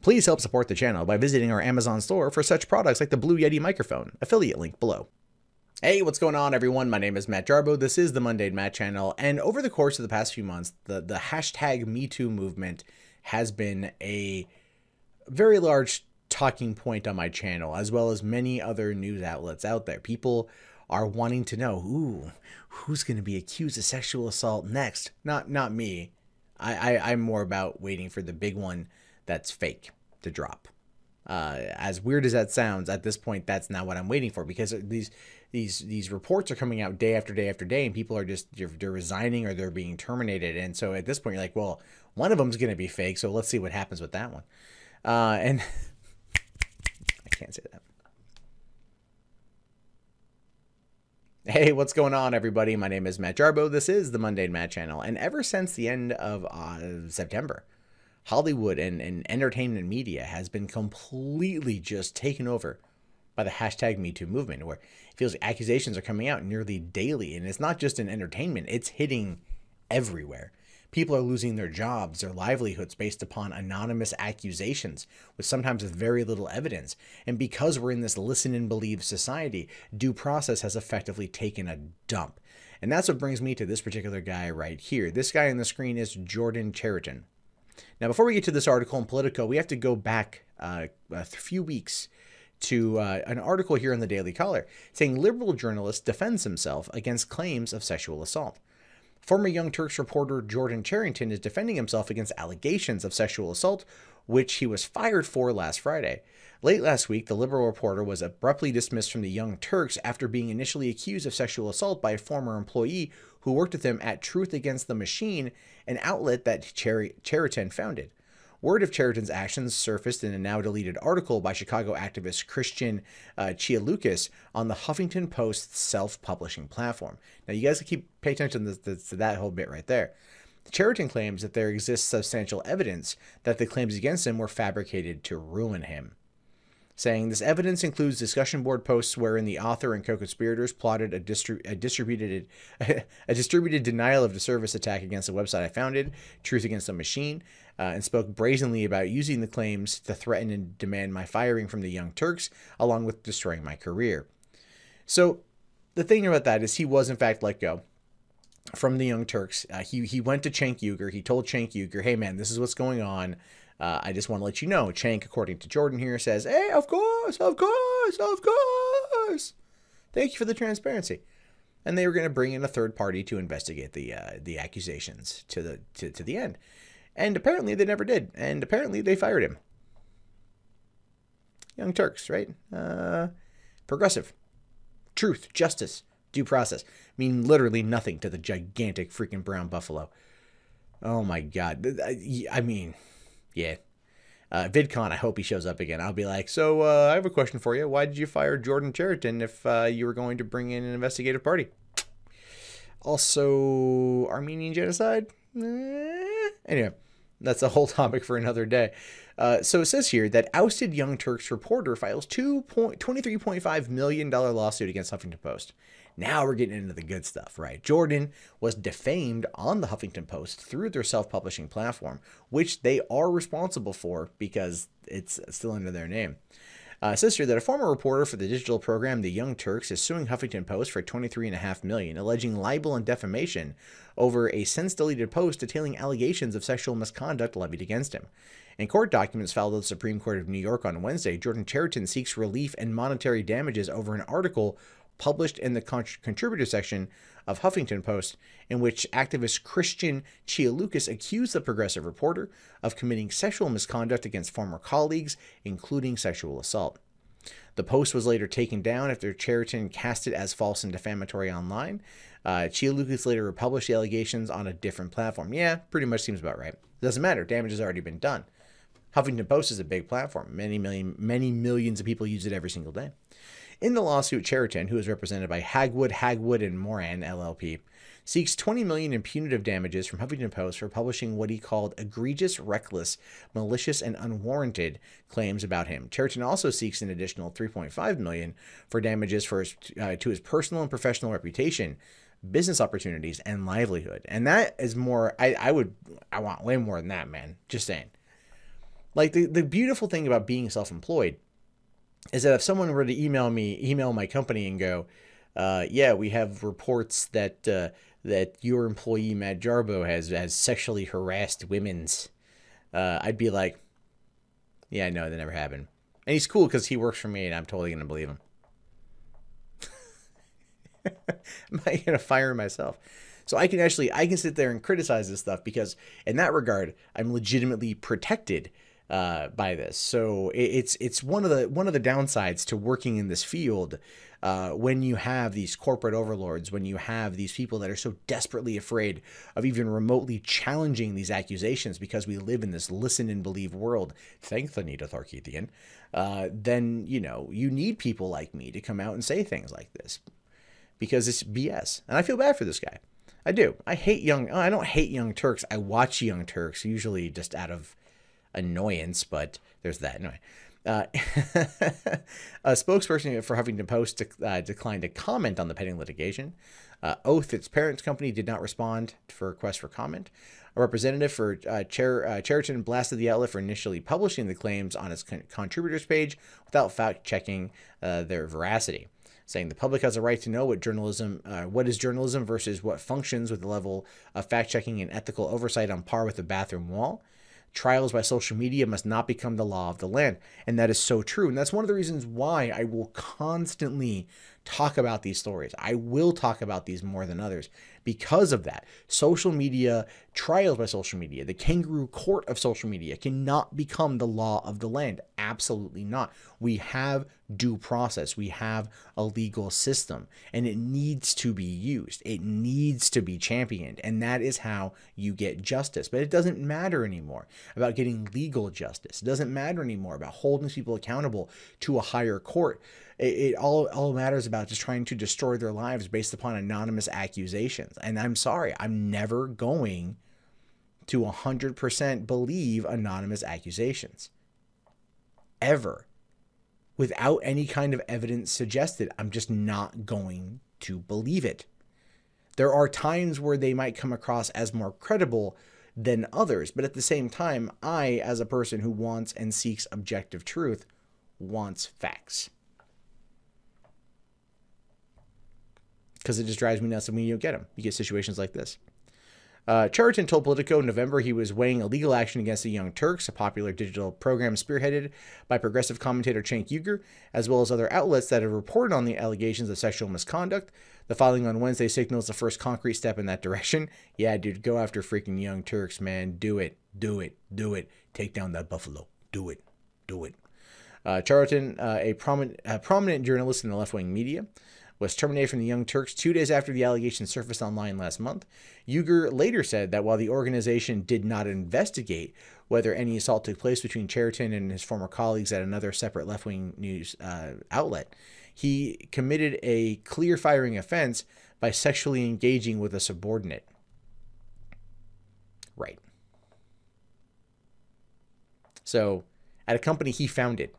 Please help support the channel by visiting our Amazon store for such products like the Blue Yeti microphone, affiliate link below. Hey, what's going on, everyone? My name is Matt Jarbo. This is the Mundane Matt channel, and over the course of the past few months, the hashtag MeToo movement has been a very large talking point on my channel, as well as many other news outlets out there. People are wanting to know, who's going to be accused of sexual assault next? Not me. I'm more about waiting for the big one that's fake to drop. As weird as that sounds, at this point, that's not what I'm waiting for, because these reports are coming out day after day after day, and people are they're resigning or they're being terminated. And so at this point, you're like, well, one of them's going to be fake, so let's see what happens with that one. And I can't say that. Hey, what's going on, everybody? My name is Matt Jarbo. This is the Mundane Matt channel, and ever since the end of September, Hollywood and entertainment media has been completely just taken over by the hashtag MeToo movement, where it feels like accusations are coming out nearly daily. And it's not just in entertainment, it's hitting everywhere. People are losing their jobs, their livelihoods based upon anonymous accusations, with sometimes with very little evidence. And because we're in this listen and believe society, due process has effectively taken a dump. And that's what brings me to this particular guy right here. This guy on the screen is Jordan Chariton. Now, before we get to this article in Politico, we have to go back a few weeks to an article here in the Daily Caller saying liberal journalist defends himself against claims of sexual assault. Former Young Turks reporter Jordan Chariton is defending himself against allegations of sexual assault, which he was fired for last Friday. Late last week, the liberal reporter was abruptly dismissed from the Young Turks after being initially accused of sexual assault by a former employee who worked with him at Truth Against the Machine, an outlet that Chariton founded. Word of Chariton's actions surfaced in a now-deleted article by Chicago activist Christian Chiakulas on the Huffington Post self-publishing platform. Now, you guys keep paying attention to that whole bit right there. Chariton claims that there exists substantial evidence that the claims against him were fabricated to ruin him, saying this evidence includes discussion board posts wherein the author and co-conspirators plotted a distributed denial of the service attack against the website I founded, Truth Against the Machine, and spoke brazenly about using the claims to threaten and demand my firing from the Young Turks, along with destroying my career. So the thing about that is he was in fact let go from the Young Turks. He went to Cenk Uygur. He told Cenk Uygur, hey man, this is what's going on. I just want to let you know. Cenk, according to Jordan here, says, hey, of course. Thank you for the transparency. And they were going to bring in a third party to investigate the accusations to the end. And apparently they never did. And apparently they fired him. Young Turks, right? Progressive. Truth, justice, due process mean literally nothing to the gigantic freaking brown buffalo. Oh my God. I mean... yeah. VidCon, I hope he shows up again. I'll be like, so I have a question for you. Why did you fire Jordan Chariton if you were going to bring in an investigative party? Also, Armenian genocide? Anyway, that's a whole topic for another day. So it says here that ousted Young Turks reporter files $23.5 million lawsuit against Huffington Post. Now we're getting into the good stuff, right? Jordan was defamed on the Huffington Post through their self-publishing platform, which they are responsible for because it's still under their name. It says here that a former reporter for the digital program The Young Turks is suing Huffington Post for $23.5 million, alleging libel and defamation over a since-deleted post detailing allegations of sexual misconduct levied against him. In court documents filed with the Supreme Court of New York on Wednesday, Jordan Chariton seeks relief and monetary damages over an article published in the contributor section of Huffington Post, in which activist Christian Chiakulas accused the progressive reporter of committing sexual misconduct against former colleagues, including sexual assault. The post was later taken down after Chariton cast it as false and defamatory online. Chiakulas later republished the allegations on a different platform. Yeah, pretty much seems about right. Doesn't matter. Damage has already been done. Huffington Post is a big platform. Many millions of people use it every single day. In the lawsuit, Chariton, who is represented by Hagwood and Moran, LLP, seeks $20 million in punitive damages from Huffington Post for publishing what he called egregious, reckless, malicious, and unwarranted claims about him. Chariton also seeks an additional $3.5 million for damages for to his personal and professional reputation, business opportunities, and livelihood. And that is more, I want way more than that, man. Just saying. Like the beautiful thing about being self-employed is that if someone were to email my company and go, yeah, we have reports that that your employee Matt Jarbo has sexually harassed women's, I'd be like, yeah, no, that never happened. And he's cool because he works for me, and I'm totally gonna believe him. I'm not gonna fire myself. So I can sit there and criticize this stuff because in that regard, I'm legitimately protected by this. So it's one of the downsides to working in this field when you have these corporate overlords, when you have these people that are so desperately afraid of even remotely challenging these accusations because we live in this listen and believe world. Thanks, Anita Tharkithian. Then you need people like me to come out and say things like this because it's BS, and I feel bad for this guy. I do. I don't hate Young Turks. I watch Young Turks usually just out of annoyance, but there's that. Anyway, a spokesperson for Huffington Post declined to comment on the pending litigation. Oath, its parent company, did not respond for requests for comment. A representative for Chariton blasted the outlet for initially publishing the claims on its contributors page without fact-checking their veracity, saying the public has a right to know what is journalism versus what functions with the level of fact-checking and ethical oversight on par with the bathroom wall. Trials by social media must not become the law of the land. And that is so true. And that's one of the reasons why I will constantly talk about these stories. I will talk about these more than others because of that. Social media, trials by social media, the kangaroo court of social media cannot become the law of the land. Absolutely not. We have due process. We have a legal system, and it needs to be used. It needs to be championed, and that is how you get justice. But it doesn't matter anymore about getting legal justice. It doesn't matter anymore about holding people accountable to a higher court. It all matters about just trying to destroy their lives based upon anonymous accusations. And I'm sorry, I'm never going to 100% believe anonymous accusations. Ever. Without any kind of evidence suggested, I'm just not going to believe it. There are times where they might come across as more credible than others, but at the same time, I, as a person who wants and seeks objective truth, wants facts. Because it just drives me nuts when you don't get them. You get situations like this. Chariton told Politico in November he was weighing a legal action against the Young Turks, a popular digital program spearheaded by progressive commentator Cenk Uygur, as well as other outlets that have reported on the allegations of sexual misconduct. The filing on Wednesday signals the first concrete step in that direction. Yeah, dude, go after freaking Young Turks, man. Do it. Do it. Do it. Take down that buffalo. Do it. Do it. Chariton, a prominent journalist in the left-wing media, was terminated from the Young Turks 2 days after the allegations surfaced online last month. Uygur later said that while the organization did not investigate whether any assault took place between Chariton and his former colleagues at another separate left-wing news outlet, he committed a clear firing offense by sexually engaging with a subordinate. Right. So, at a company he founded,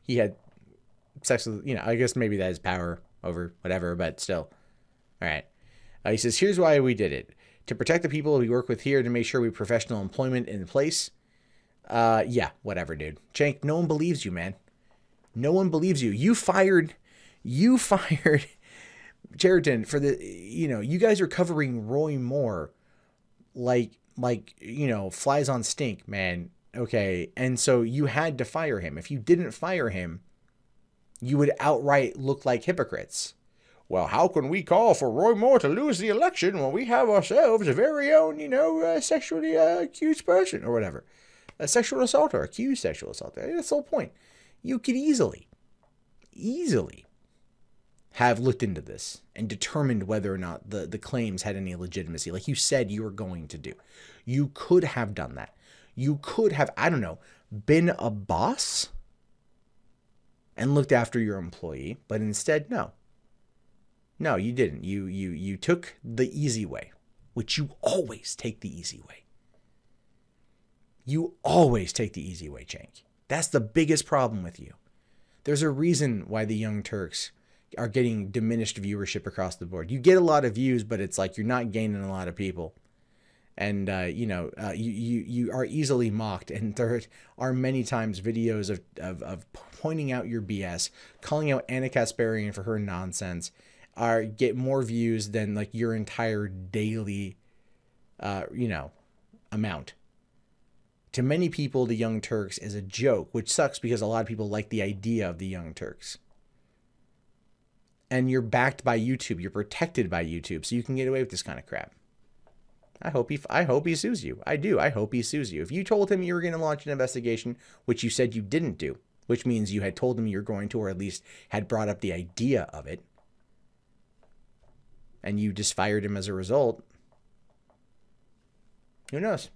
he had sex with, I guess maybe that is power over whatever, but still. All right. He says, here's why we did it. To protect the people we work with here, to make sure we have professional employment in place. Yeah, whatever, dude. Cenk, no one believes you, man. No one believes you. You fired Chariton for the, you guys are covering Roy Moore like, flies on stink, man. Okay. And so you had to fire him. If you didn't fire him, you would outright look like hypocrites. Well, how can we call for Roy Moore to lose the election when we have ourselves a very own, sexually accused person or whatever? A sexual assaulter, accused sexual assaulter. That's the whole point. You could easily have looked into this and determined whether or not the claims had any legitimacy, like you said you were going to do. You could have done that. You could have, been a boss and looked after your employee, but instead, no, you didn't. You took the easy way, which you always take the easy way. You always take the easy way, Cenk. That's the biggest problem with you. There's a reason why the Young Turks are getting diminished viewership across the board. You get a lot of views, but it's like you're not gaining a lot of people. And, you are easily mocked. And there are many times videos of pointing out your BS, calling out Anna Kasparian for her nonsense, get more views than like your entire daily, amount. To many people, the Young Turks is a joke, which sucks because a lot of people like the idea of the Young Turks. And you're backed by YouTube. You're protected by YouTube, so you can get away with this kind of crap. I hope he sues you. I do. I hope he sues you. If you told him you were going to launch an investigation, which you said you didn't do, which means you had told him you're going to, or at least had brought up the idea of it, and you just fired him as a result, who knows?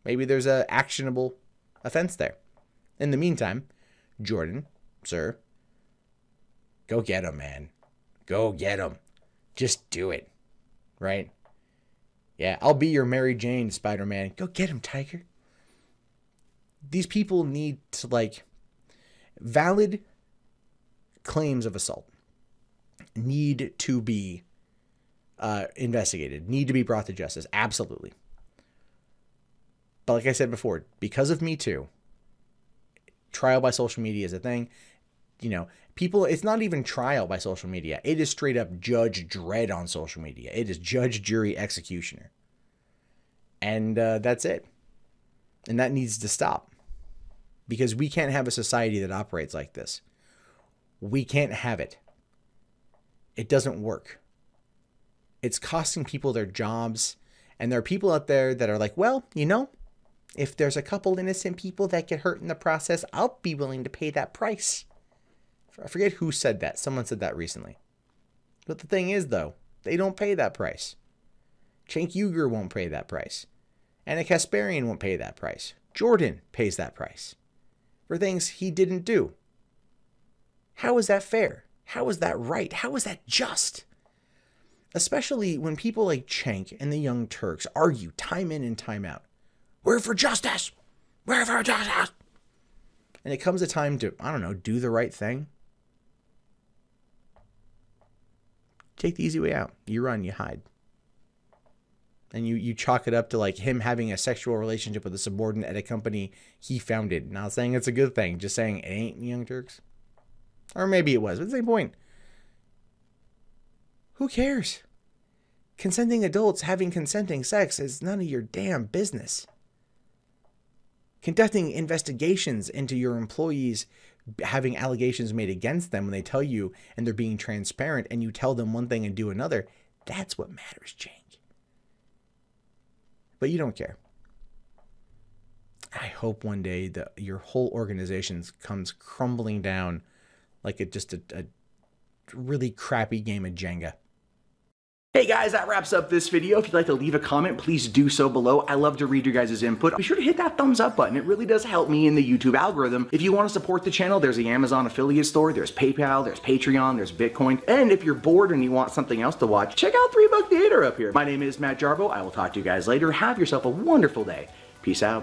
Maybe there's an actionable offense there. In the meantime, Jordan, sir, go get him, man. Go get him. Just do it. Right? Yeah, I'll be your Mary Jane, Spider-Man. Go get him, Tiger. These people need to, like, valid claims of assault need to be investigated, need to be brought to justice. Absolutely. But like I said before, because of Me Too, trial by social media is a thing. People, it's not even trial by social media. It is straight up Judge Dredd on social media. It is judge, jury, executioner. And that's it. And that needs to stop. Because we can't have a society that operates like this. We can't have it. It doesn't work. It's costing people their jobs. And there are people out there that are like, well, if there's a couple innocent people that get hurt in the process, I'll be willing to pay that price. I forget who said that. Someone said that recently. But the thing is, though, they don't pay that price. Cenk Uygur won't pay that price. Anna Kasparian won't pay that price. Jordan pays that price for things he didn't do. How is that fair? How is that right? How is that just? Especially when people like Cenk and the Young Turks argue time in and time out. We're for justice. We're for justice. And it comes a time to, do the right thing. Take the easy way out. You run, you hide. And you chalk it up to like him having a sexual relationship with a subordinate at a company he founded. Not saying it's a good thing, just saying it ain't Young Turks. Or maybe it was, but the same point. Who cares? Consenting adults having consenting sex is none of your damn business. Conducting investigations into your employees having allegations made against them when they tell you and they're being transparent and you tell them one thing and do another, that's what matters, Cenk. But you don't care. I hope one day that your whole organization comes crumbling down like just a really crappy game of Jenga. Hey guys, that wraps up this video. If you'd like to leave a comment, please do so below. I love to read your guys' input. Be sure to hit that thumbs up button. It really does help me in the YouTube algorithm. If you want to support the channel, there's the Amazon affiliate store, there's PayPal, there's Patreon, there's Bitcoin. And if you're bored and you want something else to watch, check out 3 Buck Theater up here. My name is Matt Jarbo. I will talk to you guys later. Have yourself a wonderful day. Peace out.